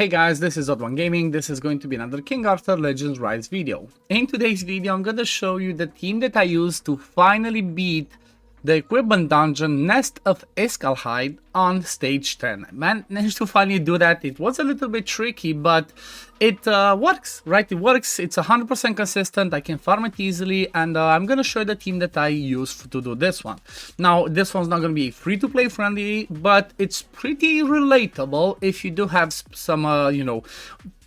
Hey guys, this is Odd1 Gaming. This is going to be another King Arthur Legends Rise video. In today's video, I'm going to show you the team that I used to finally beat the equipment dungeon Nest of Yskalhaig on stage 10. I managed to finally do that. It was a little bit tricky, but it works, right? It works. It's 100% consistent. I can farm it easily, and I'm going to show you the team that I used to do this one. Now, this one's not going to be free-to-play friendly, but it's pretty relatable if you do have some,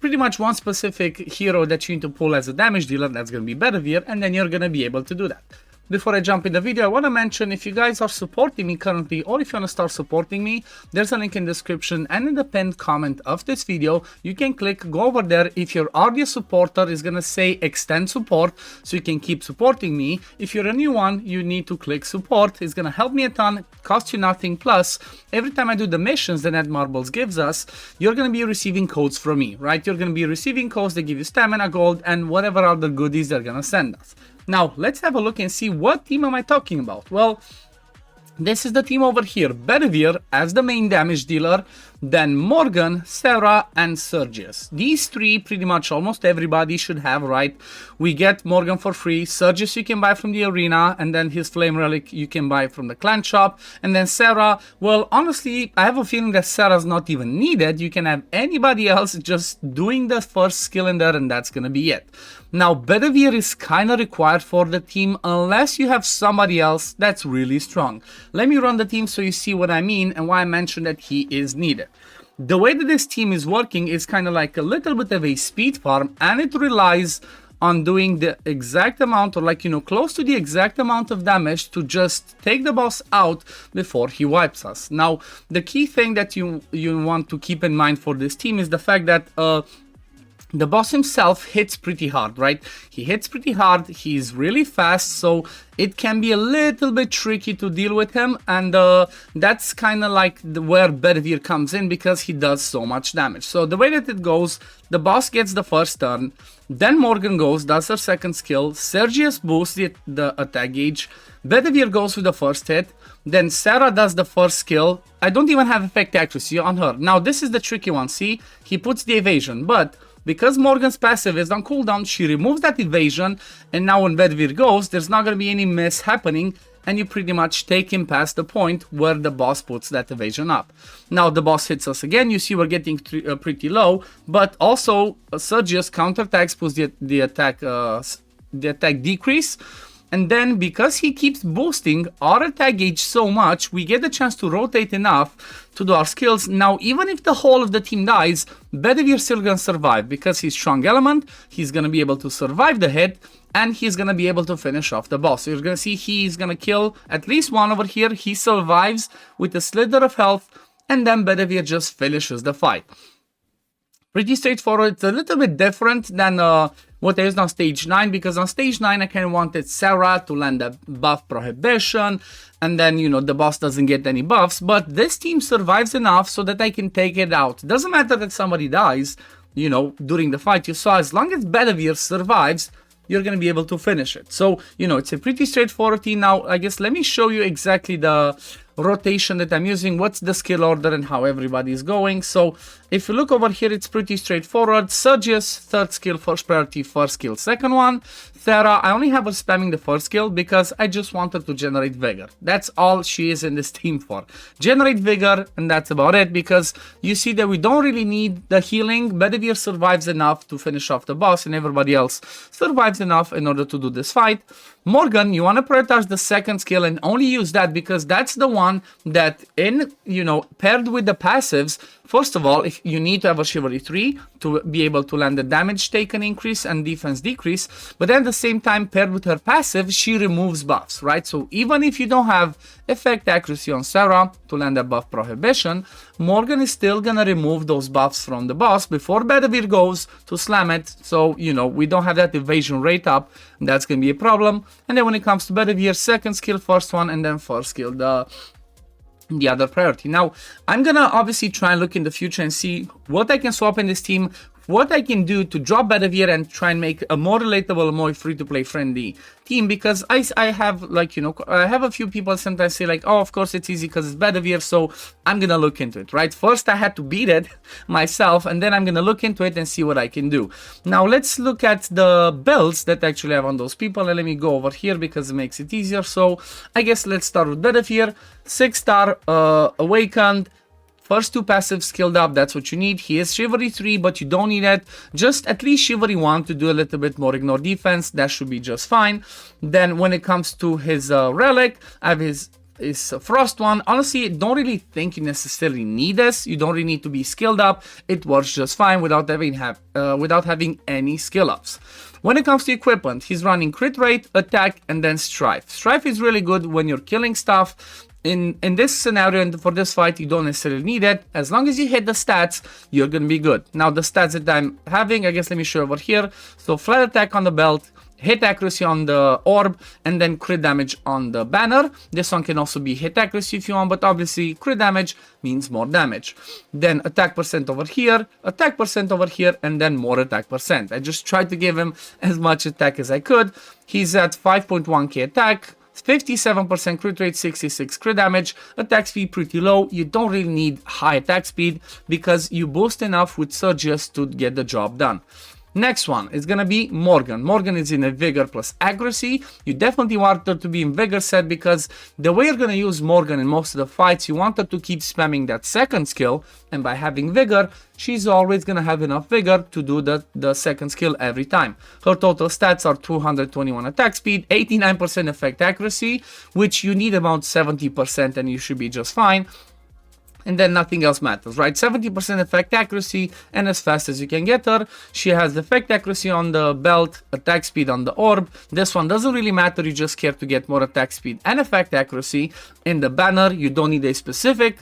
pretty much one specific hero that you need to pull as a damage dealer. That's going to be Bedivere, and then you're going to be able to do that. Before I jump in the video, I want to mention if you guys are supporting me currently or if you want to start supporting me, there's a link in the description and in the pinned comment of this video. You can click, go over there. If you're already a supporter, it's going to say extend support so you can keep supporting me. If you're a new one, you need to click support. It's going to help me a ton, cost you nothing. Plus, every time I do the missions that Netmarbles gives us, you're going to be receiving codes from me, right? You're going to be receiving codes that give you stamina, gold, and whatever other goodies they're going to send us. Now, let's have a look and see what team am I talking about. Well, this is the team over here. Bedivere as the main damage dealer, then Morgan, Sarah, and Sergius. These three, pretty much almost everybody should have, right? We get Morgan for free. Sergius you can buy from the arena, and then his Flame Relic you can buy from the clan shop. And then Sarah, well, honestly, I have a feeling that Sarah's not even needed. You can have anybody else just doing the first skill in there, and that's gonna be it. Now, Bedivere is kind of required for the team unless you have somebody else that's really strong. Let me run the team so you see what I mean and why I mentioned that he is needed. The way that this team is working is kind of like a little bit of a speed farm, and it relies on doing the exact amount, or close to the exact amount of damage to just take the boss out before he wipes us. Now, the key thing that you want to keep in mind for this team is the fact that the boss himself hits pretty hard, right? He hits pretty hard, he's really fast, so it can be a little bit tricky to deal with him, and that's kind of like where Bedivere comes in because he does so much damage. So the way that it goes, the boss gets the first turn, then Morgan goes, does her second skill, Sergius boosts the attack gauge, Bedivere goes with the first hit, then Sarah does the first skill. I don't even have effect accuracy on her. Now this is the tricky one, see? He puts the evasion, but because Morgan's passive is on cooldown, she removes that evasion, and now when Bedivere goes, there's not going to be any miss happening, and you pretty much take him past the point where the boss puts that evasion up. Now the boss hits us again, you see we're getting pretty low, but also Sergius counterattacks, puts the attack decrease. And then, because he keeps boosting our attack gauge so much, we get the chance to rotate enough to do our skills. Now, even if the whole of the team dies, Bedivere's still gonna survive because he's strong element, he's gonna be able to survive the hit, and he's gonna be able to finish off the boss. So you're gonna see he's gonna kill at least one over here. He survives with a slither of health, and then Bedivere just finishes the fight. Pretty straightforward. It's a little bit different than what there is on stage 9, because on stage 9 I kind of wanted Sarah to land a buff prohibition, and then the boss doesn't get any buffs, but this team survives enough so that I can take it out. It doesn't matter that somebody dies, during the fight. You saw, as long as Bedivere survives, you're going to be able to finish it. So, it's a pretty straightforward team. Now, I guess let me show you exactly the rotation that I'm using, what's the skill order and how everybody is going. So if you look over here, it's pretty straightforward. Sergius, third skill, first priority, first skill, second one. Sarah, I only have her spamming the first skill because I just want her to generate vigor. That's all she is in this team for. Generate vigor, and that's about it, because you see that we don't really need the healing. Bedivere survives enough to finish off the boss, and everybody else survives enough in order to do this fight. Morgan, you want to prioritize the second skill and only use that because that's the one that paired with the passives. First of all, if you need to have a Chivalry 3 to be able to land the damage taken increase and defense decrease, but then at the same time, paired with her passive, she removes buffs, right? So even if you don't have effect accuracy on Sarah to land a buff prohibition, Morgan is still gonna remove those buffs from the boss before Bedivere goes to slam it. So, we don't have that evasion rate up, and that's gonna be a problem. And then when it comes to Bedivere, second skill, first one, and then first skill, the other priority. Now, I'm gonna obviously try and look in the future and see what I can swap in this team what I can do to drop Bedivere and try and make a more relatable, more free-to-play friendly team, because I have, like, you know, I have a few people sometimes say like, oh, of course it's easy because it's Bedivere, so I'm gonna look into it, right? First I had to beat it myself, and then I'm gonna look into it and see what I can do. Now let's look at the builds that I actually have on those people, and let me go over here because it makes it easier. So I guess let's start with Bedivere, 6-star, awakened. First 2 passives skilled up, that's what you need. He is Chivalry 3, but you don't need it. Just at least Chivalry 1 to do a little bit more ignore defense. That should be just fine. Then when it comes to his relic, I have his Frost one. Honestly, don't really think you necessarily need this. You don't really need to be skilled up. It works just fine without having any skill ups. When it comes to equipment, he's running crit rate, attack, and then strife. Strife is really good when you're killing stuff. In this scenario and for this fight, you don't necessarily need it. As long as you hit the stats, you're gonna be good. Now the stats that I'm having, I guess let me show over here. So flat attack on the belt, hit accuracy on the orb, and then crit damage on the banner. This one can also be hit accuracy if you want, but obviously crit damage means more damage. Then attack percent over here, attack percent over here, and then more attack percent. I just tried to give him as much attack as I could. He's at 5.1k attack, 57% crit rate, 66 crit damage, attack speed pretty low. You don't really need high attack speed because you boost enough with Surgius to get the job done. Next one is gonna be Morgan. Morgan is in a Vigor plus Accuracy. You definitely want her to be in Vigor set because the way you're gonna use Morgan in most of the fights, you want her to keep spamming that second skill, and by having Vigor, she's always gonna have enough Vigor to do the second skill every time. Her total stats are 221 attack speed, 89% effect accuracy, which you need about 70% and you should be just fine. And then nothing else matters, right? 70% effect accuracy and as fast as you can get her. She has effect accuracy on the belt, attack speed on the orb. This one doesn't really matter, you just care to get more attack speed and effect accuracy. In the banner, you don't need a specific,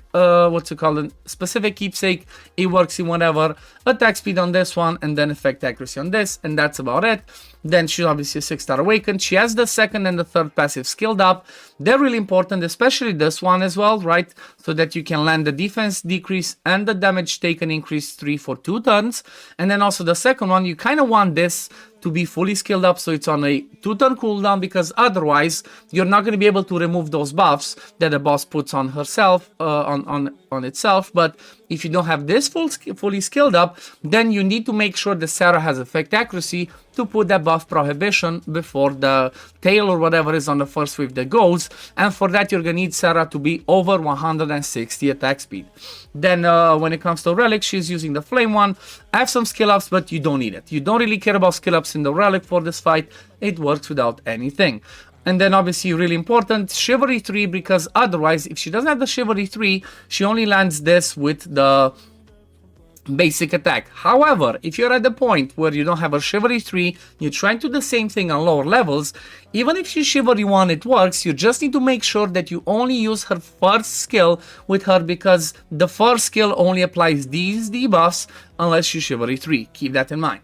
specific keepsake. It works in whatever. Attack speed on this one and then effect accuracy on this, and that's about it. Then she's obviously a 6-star awakened. She has the second and the third passive skilled up. They're really important, especially this one as well, right? So that you can land the defense decrease and the damage taken increase 3 for 2 turns. And then also the second one, you kind of want this to be fully skilled up so it's on a 2-turn cooldown, because otherwise you're not going to be able to remove those buffs that the boss puts on herself, on itself. But if you don't have this fully skilled up, then you need to make sure that Sarah has effect accuracy to put that buff prohibition before the tail or whatever is on the first wave that goes, and for that you're gonna need Sarah to be over 160 attack speed. Then when it comes to relic, she's using the flame one. I have some skill ups, but you don't need it. You don't really care about skill ups in the relic for this fight. It works without anything. And then obviously really important, Chivalry 3, because otherwise if she doesn't have the Chivalry 3, she only lands this with the basic attack. However, if you're at the point where you don't have a Chivalry 3, you're trying to do the same thing on lower levels, even if she's Chivalry 1 it works, you just need to make sure that you only use her first skill with her, because the first skill only applies these debuffs unless she's Chivalry 3. Keep that in mind.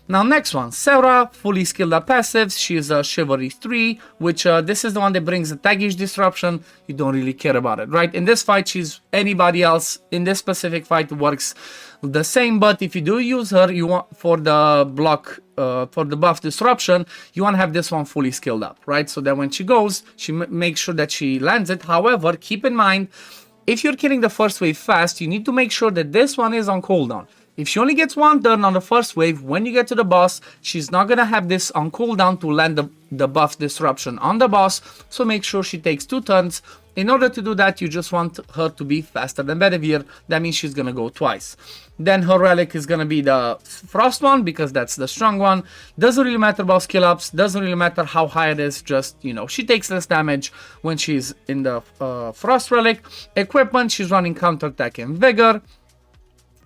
Now next one, Sarah, fully skilled up passives. She is a Chivalry 3, which this is the one that brings the taggage disruption. You don't really care about it, right? In this fight, she's anybody else. In this specific fight, it works the same, but if you do use her, you want for the block, for the buff disruption, you want to have this one fully skilled up, right? So that when she goes, she makes sure that she lands it. However, keep in mind, if you're killing the first wave fast, you need to make sure that this one is on cooldown. If she only gets one turn on the first wave, when you get to the boss, she's not going to have this on cooldown to land the buff disruption on the boss, so make sure she takes 2 turns. In order to do that, you just want her to be faster than Bedivere. That means she's going to go twice. Then her relic is going to be the Frost one, because that's the strong one. Doesn't really matter about skill ups, doesn't really matter how high it is, just, you know, she takes less damage when she's in the Frost relic. Equipment, she's running counterattack and Vigor.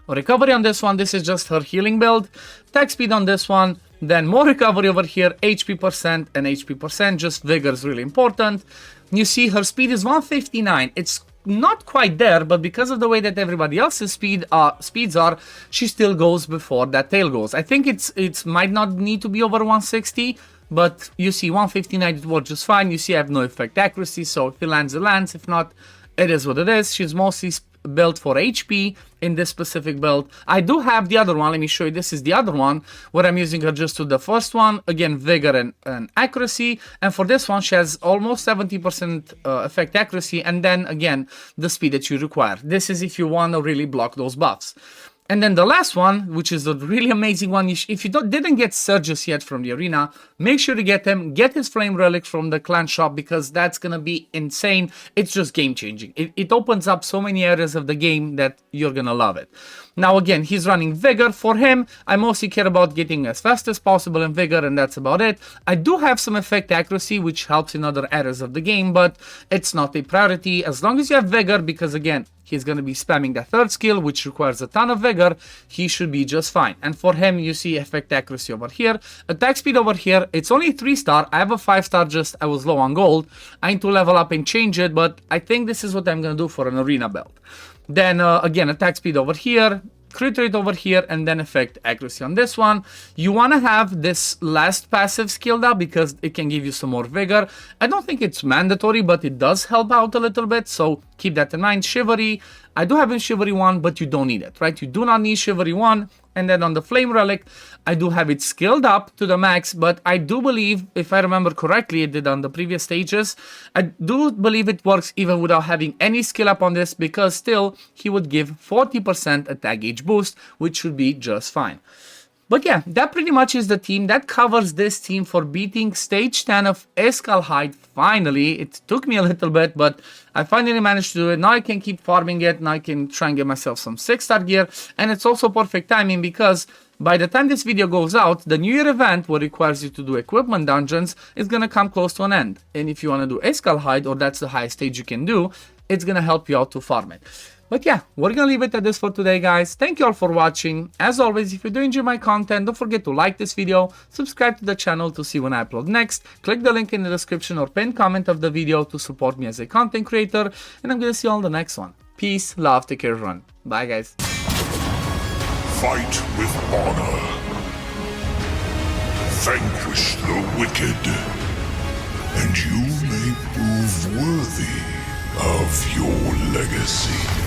Recovery on this one, this is just her healing build. Attack speed on this one, then more recovery over here, HP percent and HP percent, just Vigor is really important. You see her speed is 159, it's not quite there, but because of the way that everybody else's speeds are, she still goes before that tail goes. I think it's might not need to be over 160, but you see 159, it works just fine. You see I have no effect accuracy, so if it lands, it lands. If not, it is what it is. She's mostly build for HP in this specific build. I do have the other one. Let me show you. This is the other one where I'm using her just to the first one. Again, vigor and accuracy. And for this one, she has almost 70% effect accuracy. And then again, the speed that you require. This is if you want to really block those buffs. And then the last one, which is the really amazing one, if you didn't get Surges yet from the arena, make sure to get them. Get his Flame Relic from the clan shop because that's going to be insane. It's just game-changing. It opens up so many areas of the game that you're going to love it. Now, again, he's running Vigor. For him, I mostly care about getting as fast as possible in Vigor, and that's about it. I do have some effect accuracy, which helps in other areas of the game, but it's not a priority as long as you have Vigor, because, again, he's going to be spamming the third skill, which requires a ton of Vigor. He should be just fine. And for him, you see effect accuracy over here. Attack speed over here. It's only 3-star. I have a 5-star just. I was low on gold. I need to level up and change it, but I think this is what I'm going to do for an arena build. Then, again, attack speed over here. Crit rate over here, and then effect accuracy on this one. You want to have this last passive skilled up because it can give you some more vigor. I don't think it's mandatory, but it does help out a little bit, so keep that in mind. Chivalry, I do have in Chivalry 1, but you don't need it, right? You do not need Chivalry 1. And then on the Flame Relic, I do have it skilled up to the max, but I do believe, if I remember correctly, it did on the previous stages, I do believe it works even without having any skill up on this, because still, he would give 40% attack gauge boost, which should be just fine. But yeah, that pretty much is the team. That covers this team for beating stage 10 of Yskalhaig. Finally, it took me a little bit, but I finally managed to do it. Now I can keep farming it. Now I can try and get myself some 6-star gear. And it's also perfect timing because by the time this video goes out, the New Year event, what requires you to do equipment dungeons, is going to come close to an end. And if you want to do Yskalhaig, or that's the highest stage you can do, it's going to help you out to farm it. But yeah, we're gonna leave it at this for today, guys. Thank you all for watching. As always, if you do enjoy my content, don't forget to like this video, subscribe to the channel to see when I upload next, click the link in the description or pinned comment of the video to support me as a content creator, and I'm gonna see you all in the next one. Peace, love, take care, everyone. Bye, guys. Fight with honor. Vanquish the wicked, and you may prove worthy of your legacy.